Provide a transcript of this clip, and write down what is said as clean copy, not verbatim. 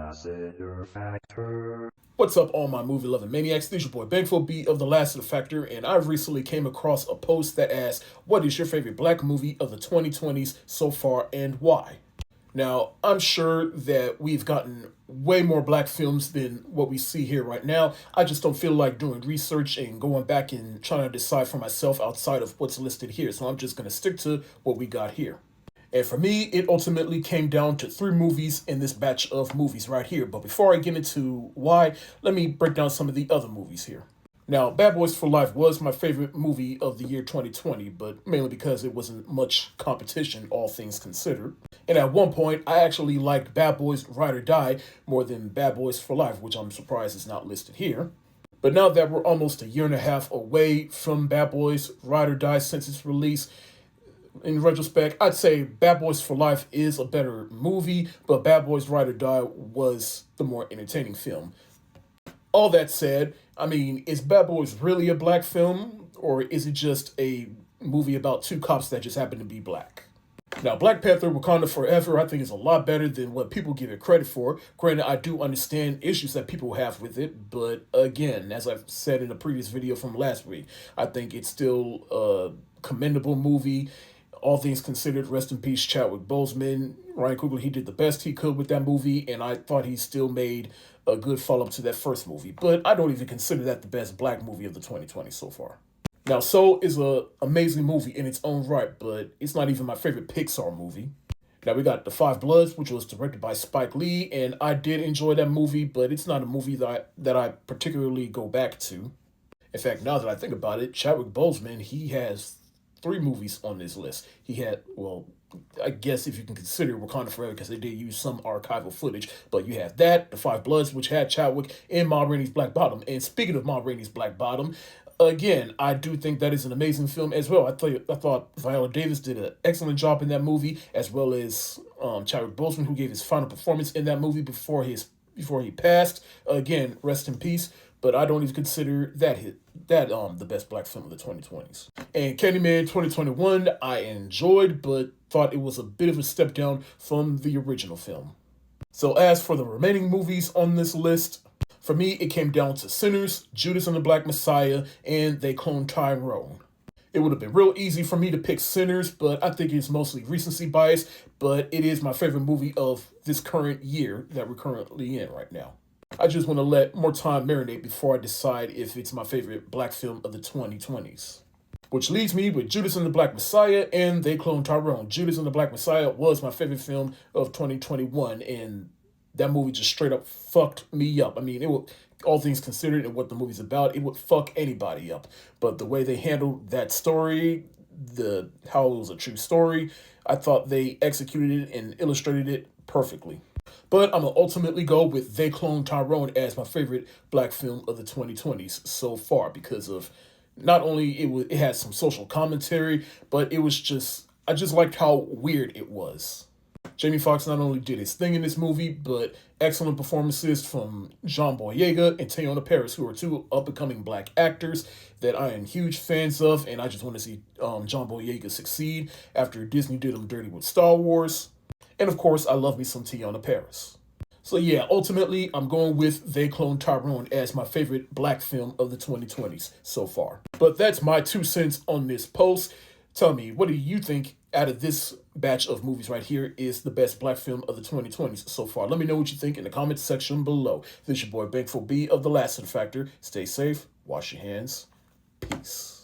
Lassiter Factor. What's up, all my movie-loving maniacs? This is your boy Bangful B of the Lassiter Factor, and I recently came across a post that asked, what is your favorite black movie of the 2020s so far and why? Now, I'm sure that we've gotten way more black films than what we see here right now. I just don't feel like doing research and going back and trying to decide for myself outside of what's listed here, so I'm just going to stick to what we got here. And for me, it ultimately came down to 3 movies in this batch of movies right here. But before I get into why, let me break down some of the other movies here. Now, Bad Boys for Life was my favorite movie of the year 2020, but mainly because it wasn't much competition, all things considered. And at one point, I actually liked Bad Boys Ride or Die more than Bad Boys for Life, which I'm surprised is not listed here. But now that we're almost a year and a half away from Bad Boys Ride or Die since its release, in retrospect, I'd say Bad Boys for Life is a better movie, but Bad Boys Ride or Die was the more entertaining film. All that said, I mean, is Bad Boys really a black film, or is it just a movie about 2 cops that just happen to be black? Now, Black Panther Wakanda Forever, I think, is a lot better than what people give it credit for. Granted, I do understand issues that people have with it, but again, as I've said in a previous video from last week, I think it's still a commendable movie. All things considered, rest in peace, Chadwick Boseman. Ryan Coogler, he did the best he could with that movie, and I thought he still made a good follow-up to that first movie. But I don't even consider that the best black movie of the 2020s so far. Now, Soul is an amazing movie in its own right, but it's not even my favorite Pixar movie. Now, we got The Five Bloods, which was directed by Spike Lee, and I did enjoy that movie, but it's not a movie that I particularly go back to. In fact, now that I think about it, Chadwick Boseman, he has 3 movies on this list. He had, well, I guess if you can consider Wakanda Forever, because they did use some archival footage, but you have that, The Five Bloods, which had Chadwick, and Ma Rainey's Black Bottom. And speaking of Ma Rainey's Black Bottom, again, I do think that is an amazing film as well. I thought Viola Davis did an excellent job in that movie, as well as Chadwick Boseman, who gave his final performance in that movie before he passed. Again, rest in peace. But I don't even consider that the best black film of the 2020s. And Candyman 2021, I enjoyed, but thought it was a bit of a step down from the original film. So as for the remaining movies on this list, for me, it came down to Sinners, Judas and the Black Messiah, and They Cloned Tyrone. It would have been real easy for me to pick Sinners, but I think it's mostly recency bias, but it is my favorite movie of this current year that we're currently in right now. I just want to let more time marinate before I decide if it's my favorite black film of the 2020s. Which leaves me with Judas and the Black Messiah and They Cloned Tyrone. Judas and the Black Messiah was my favorite film of 2021, and that movie just straight up fucked me up. I mean, it would, all things considered and what the movie's about, it would fuck anybody up. But the way they handled that story, how it was a true story, I thought they executed it and illustrated it perfectly. But I'm going to ultimately go with They Cloned Tyrone as my favorite black film of the 2020s so far, because of not only it had some social commentary, but it was I just liked how weird it was. Jamie Foxx not only did his thing in this movie, but excellent performances from John Boyega and Teyonah Parris, who are 2 up-and-coming black actors that I am huge fans of, and I just want to see John Boyega succeed after Disney did him dirty with Star Wars. And of course, I love me some Teyonah Parris. So yeah, ultimately, I'm going with They Cloned Tyrone as my favorite black film of the 2020s so far. But that's my 2 cents on this post. Tell me, what do you think out of this batch of movies right here is the best black film of the 2020s so far? Let me know what you think in the comments section below. This is your boy Bangful B of the Lassiter Factor. Stay safe, wash your hands, peace.